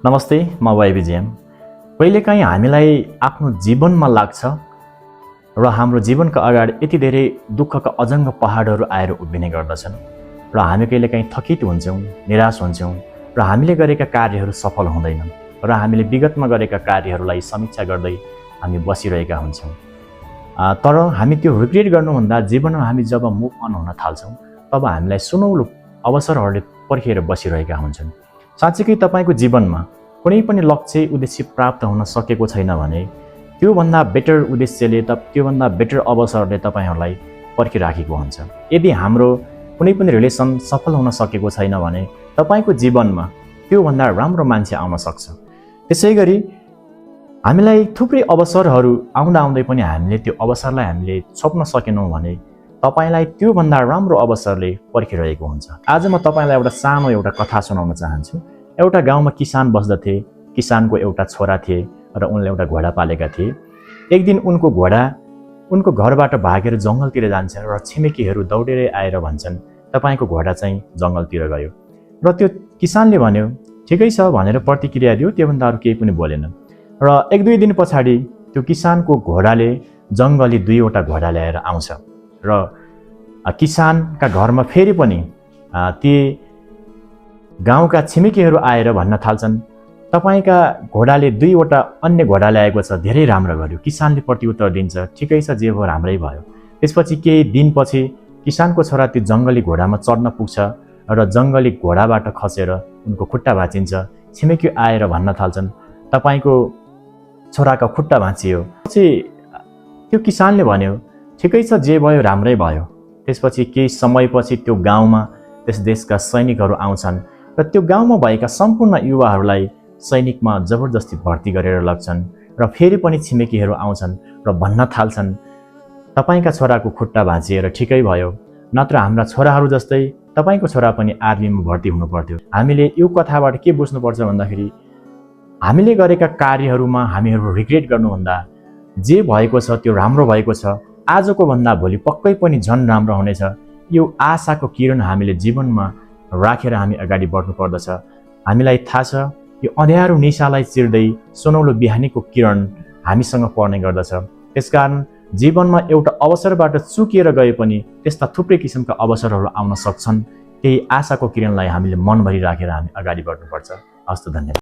नमस्ते, म वाइबिजिएम। कहिलेकाहीँ हामीलाई आफ्नो जीवनमा लाग्छ र हाम्रो जीवनका अगाडि यति धेरै दुःखका अजङ्ग पहाडहरू आएर उभिने गर्दछन् र हामी कहिलेकाहीँ थकित हुन्छौँ, निराश हुन्छौँ र हामीले गरेका कार्यहरू सफल हुँदैनन् र हामीले विगतमा गरेका कार्यहरूलाई समीक्षा गर्दै हामी बसिरहेका हुन्छौँ। तर हामी त्यो रिग्रेट गर्नुभन्दा जीवनमा हामी जब मुभ अन हुन थाल्छौँ तब हामीलाई सुनौलो अवसरहरूले पर्खिएर बसिरहेका हुन्छन्। साँच्चीकै तपाईँको जीवनमा कुनै पनि लक्ष्य उद्देश्य प्राप्त हुन सकेको छैन भने त्योभन्दा बेटर उद्देश्यले त्योभन्दा बेटर अवसरले तपाईँहरूलाई पर्खिराखेको हुन्छ। यदि हाम्रो कुनै पनि रिलेसन सफल हुन सकेको छैन भने तपाईँको जीवनमा त्योभन्दा राम्रो मान्छे आउन सक्छ। त्यसै गरी हामीलाई थुप्रै अवसरहरू आउँदै पनि हामीले त्यो अवसरलाई हामीले छोप्न सकेनौँ भने तपाईँलाई त्योभन्दा राम्रो अवसरले पर्खिरहेको हुन्छ। आज म तपाईँलाई एउटा सानो कथा सुनाउन चाहन्छु। एउटा गाउँमा किसान बस्दथे। किसानको एउटा छोरा थिए र उनले एउटा घोडा पालेका थिए। एक दिन उनको घोडा उनको घरबाट भागेर जङ्गलतिर जान्छ र छिमेकीहरू दौडेरै आएर भन्छन्, तपाईँको घोडा चाहिँ जङ्गलतिर गयो। र त्यो किसानले भन्यो, ठिकै छ भनेर प्रतिक्रिया दियो, त्योभन्दा अरू केही पनि बोलेन। र एक दुई दिन पछाडि त्यो किसानको घोडाले जङ्गली दुईवटा घोडा ल्याएर आउँछ र किसानका घरमा फेरि पनि ती गाउँका छिमेकीहरू आएर भन्न थाल्छन्, तपाईँका घोडाले दुईवटा अन्य घोडा ल्याएको छ, धेरै राम्रो गर्यो। किसानले प्रत्युत्तर दिन्छ, ठिकै छ, जे भयो राम्रै भयो। त्यसपछि केही दिनपछि किसानको छोरा त्यो जङ्गली घोडामा चढ्न पुग्छ र जङ्गली घोडाबाट खसेर उनको खुट्टा भाँचिन्छ। छिमेकी आएर भन्न थाल्छन्, तपाईँको छोराको खुट्टा भाँचियो। पछि त्यो किसानले भन्यो, ठिकै छ, जे भयो राम्रै भयो। त्यसपछि केही समयपछि त्यो गाउँमा त्यस देशका सैनिकहरू आउँछन् र त्यो गाउँमा भएका सम्पूर्ण युवाहरूलाई सैनिकमा जबरजस्ती भर्ती गरेर लग्छन् र फेरि पनि छिमेकीहरू आउँछन् र भन्न थाल्छन्, तपाईँका छोराको खुट्टा भाँचिएर ठिकै भयो, नत्र हाम्रा छोराहरू जस्तै तपाईँको छोरा पनि आर्मीमा भर्ती हुनु पर्थ्यो। हामीले यो कथाबाट के बुझ्नुपर्छ भन्दाखेरि हामीले गरेका कार्यहरूमा हामीहरू रिग्रेट गर्नुभन्दा जे भएको छ त्यो राम्रो भएको छ, आजको भन्दा भोलि पक्कै पनि झन् राम्रो हुनेछ, यो आशाको किरण हामीले जीवनमा राखेर हामी अगाडि बढ्नु पर्दछ। हामीलाई थाहा छ यो अँध्यारो निशालाई चिर्दै सुनौलो बिहानीको किरण हामीसँग पर्ने गर्दछ। त्यसकारण जीवनमा एउटा अवसरबाट चुकिएर गए पनि त्यस्ता थुप्रै किसिमका अवसरहरू आउन सक्छन्। त्यही आशाको किरणलाई हामीले मनभरि राखेर हामी अगाडि बढ्नुपर्छ। हस्त, धन्यवाद।